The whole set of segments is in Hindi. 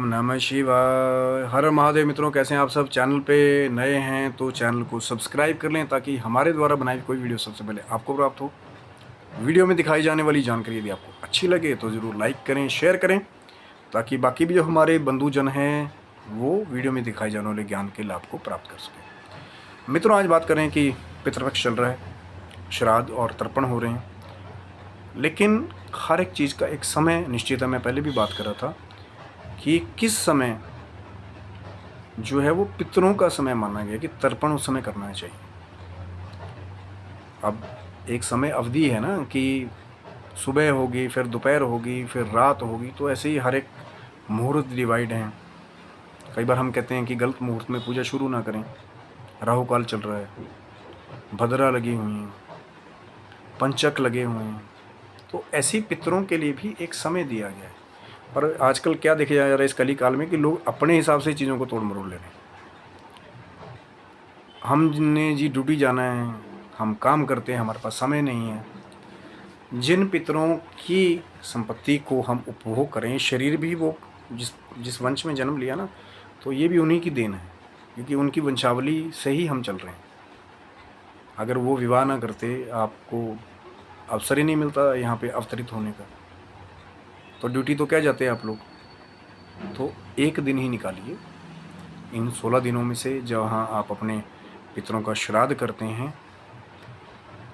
नमः शिवाय। हर महादेव। मित्रों, कैसे हैं आप सब? चैनल पे नए हैं तो चैनल को सब्सक्राइब कर लें ताकि हमारे द्वारा बनाई कोई वीडियो सबसे पहले आपको प्राप्त हो। वीडियो में दिखाई जाने वाली जानकारी यदि आपको अच्छी लगे तो ज़रूर लाइक करें, शेयर करें, ताकि बाकी भी जो हमारे बंधुजन हैं वो वीडियो में दिखाई जाने वाले ज्ञान के लाभ को प्राप्त कर सकें। मित्रों, आज बात करें कि पितृपक्ष चल रहा है, श्राद्ध और तर्पण हो रहे हैं, लेकिन हर एक चीज़ का एक समय निश्चित है। मैं पहले भी बात कर रहा था कि किस समय जो है वो पितरों का समय माना गया कि तर्पण उस समय करना चाहिए। अब एक समय अवधि है ना कि सुबह होगी, फिर दोपहर होगी, फिर रात होगी, तो ऐसे ही हर एक मुहूर्त डिवाइड हैं। कई बार हम कहते हैं कि गलत मुहूर्त में पूजा शुरू ना करें, राहु काल चल रहा है, भद्रा लगी हुई हैं, पंचक लगे हुए हैं, तो ऐसी पितरों के लिए भी एक समय दिया गया है। पर आजकल क्या देखा जा रहा है इस कली काल में कि लोग अपने हिसाब से चीज़ों को तोड़ मरोड़ ले रहे हैं। हमने जी ड्यूटी जाना है, हम काम करते हैं, हमारे पास समय नहीं है। जिन पितरों की संपत्ति को हम उपभोग करें, शरीर भी वो जिस वंश में जन्म लिया ना, तो ये भी उन्हीं की देन है, क्योंकि उनकी वंशावली से ही हम चल रहे हैं। अगर वो विवाह ना करते, आपको अवसर ही नहीं मिलता यहाँ पे अवतरित होने का, तो ड्यूटी तो क्या जाते हैं आप लोग। तो एक दिन ही निकालिए इन 16 दिनों में से, जहाँ आप अपने पितरों का श्राद्ध करते हैं,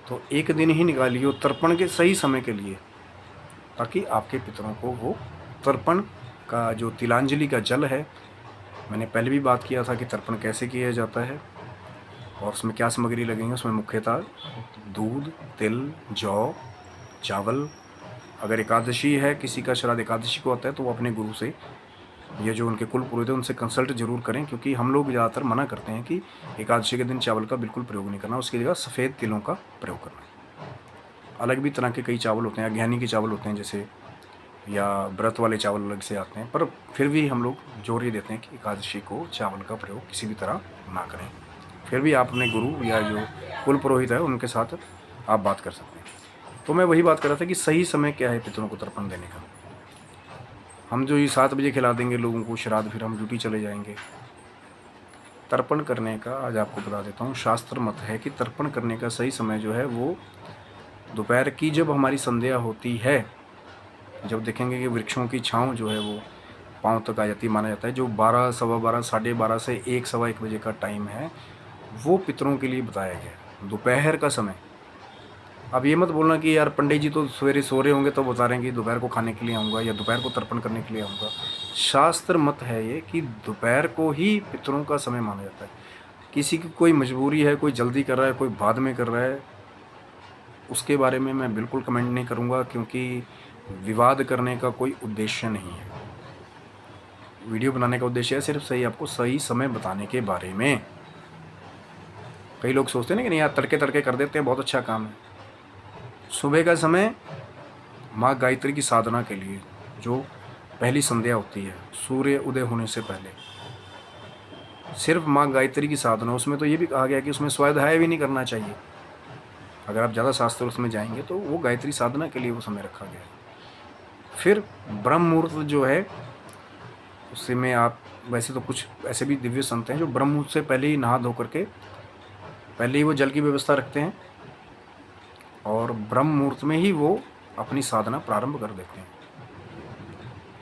तो एक दिन ही निकालिए तर्पण के सही समय के लिए, ताकि आपके पितरों को वो तर्पण का जो तिलांजलि का जल है, मैंने पहले भी बात किया था कि तर्पण कैसे किया जाता है और उसमें क्या सामग्री लगेंगे। उसमें मुख्यतः दूध, तिल, जौ, चावल। अगर एकादशी है, किसी का श्राद्ध एकादशी को आता है, तो वो अपने गुरु से, ये जो उनके कुल पुरोहित हैं, उनसे कंसल्ट जरूर करें, क्योंकि हम लोग ज़्यादातर मना करते हैं कि एकादशी के दिन चावल का बिल्कुल प्रयोग नहीं करना, उसकी जगह सफ़ेद तिलों का प्रयोग करना। अलग भी तरह के कई चावल होते हैं, अज्ञानी के चावल होते हैं जैसे, या व्रत वाले चावल अलग से आते हैं, पर फिर भी हम लोग जोर ये देते हैं कि एकादशी को चावल का प्रयोग किसी भी तरह ना करें। फिर भी आप अपने गुरु या जो कुल पुरोहित है उनके साथ आप बात कर सकते हैं। तो मैं वही बात कर रहा था कि सही समय क्या है पितरों को तर्पण देने का। हम जो ये 7 बजे खिला देंगे लोगों को श्राद्ध, फिर हम ड्यूटी चले जाएंगे। तर्पण करने का आज आपको बता देता हूँ, शास्त्र मत है कि तर्पण करने का सही समय जो है वो दोपहर की जब हमारी संध्या होती है, जब देखेंगे कि वृक्षों की छाँव जो है वो पाँव तक आ जाती, माना जाता है। जो 12, सवा 12, साढ़े 12 से 1, सवा 1 बजे का टाइम है, वो पितरों के लिए बताया गया है, दोपहर का समय। अब ये मत बोलना कि यार पंडित जी तो सवेरे सो रहे होंगे तो बता रहे हैं कि दोपहर को खाने के लिए आऊँगा या दोपहर को तर्पण करने के लिए आऊँगा। शास्त्र मत है ये कि दोपहर को ही पितरों का समय माना जाता है। किसी की कोई मजबूरी है, कोई जल्दी कर रहा है, कोई बाद में कर रहा है, उसके बारे में मैं बिल्कुल कमेंट नहीं करूँगा, क्योंकि विवाद करने का कोई उद्देश्य नहीं है। वीडियो बनाने का उद्देश्य है सिर्फ सही आपको सही समय बताने के बारे में। कई लोग सोचते हैं ना कि नहीं यार तड़के तड़के कर देते हैं, बहुत अच्छा काम है। सुबह का समय माँ गायत्री की साधना के लिए, जो पहली संध्या होती है सूर्य उदय होने से पहले, सिर्फ माँ गायत्री की साधना। उसमें तो ये भी कहा गया कि उसमें स्वाध्याय भी नहीं करना चाहिए। अगर आप ज़्यादा शास्त्र उसमें जाएंगे तो वो गायत्री साधना के लिए वो समय रखा गया है। फिर ब्रह्म मुहूर्त जो है, उससे में आप, वैसे तो कुछ ऐसे भी दिव्य संत हैं जो ब्रह्म मुहूर्त से पहले ही नहा धो करके पहले ही वो जल की व्यवस्था रखते हैं और ब्रह्म मुहूर्त में ही वो अपनी साधना प्रारंभ कर देते हैं,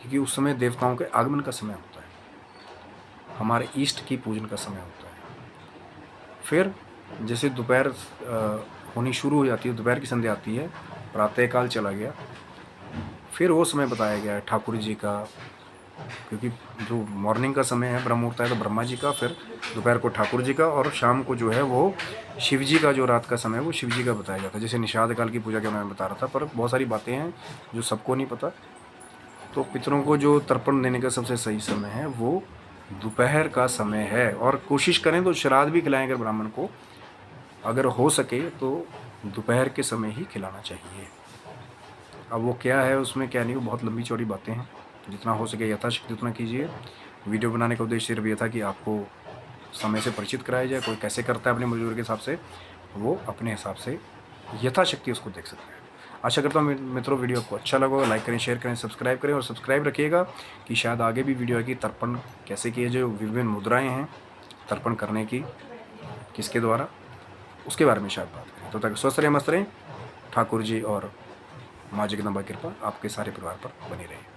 क्योंकि उस समय देवताओं के आगमन का समय होता है, हमारे इष्ट की पूजन का समय होता है। फिर जैसे दोपहर होनी शुरू हो जाती है, दोपहर की संध्या आती है, प्रातःकाल चला गया, फिर वो समय बताया गया है ठाकुर जी का, क्योंकि जो मॉर्निंग का समय है ब्रह्म मुहूर्त है तो ब्रह्मा जी का, फिर दोपहर को ठाकुर जी का, और शाम को जो है वो शिव जी का, जो रात का समय है वो शिव जी का बताया जाता है। जैसे निषाद काल की पूजा का मैं बता रहा था, पर बहुत सारी बातें हैं जो सबको नहीं पता। तो पितरों को जो तर्पण देने का सबसे सही समय है वो दोपहर का समय है, और कोशिश करें तो श्राद्ध भी खिलाएं अगर ब्राह्मण को, अगर हो सके तो दोपहर के समय ही खिलाना चाहिए। अब वो क्या है उसमें क्या नहीं, वो बहुत लंबी चौड़ी बातें हैं, जितना हो सके यथाशक्ति उतना कीजिए। वीडियो बनाने का उद्देश्य सिर्फ ये था कि आपको समय से परिचित कराया जाए। कोई कैसे करता है अपने मजदूर के हिसाब से, वो अपने हिसाब से यथाशक्ति उसको देख सकते हैं। आशा करता हूँ मित्रों वीडियो आपको अच्छा लगा होगा। लाइक करें, शेयर करें, सब्सक्राइब करें और सब्सक्राइब रखिएगा कि शायद आगे भी वीडियो आएगी तर्पण कैसे किए, जो विभिन्न मुद्राएँ हैं तर्पण करने की किसके द्वारा, उसके बारे में शायद बात करें। तो तक स्वस्थ रहें, मस्त रहें। ठाकुर जी और माँ जगदम्बा की कृपा आपके सारे परिवार पर बनी रहे।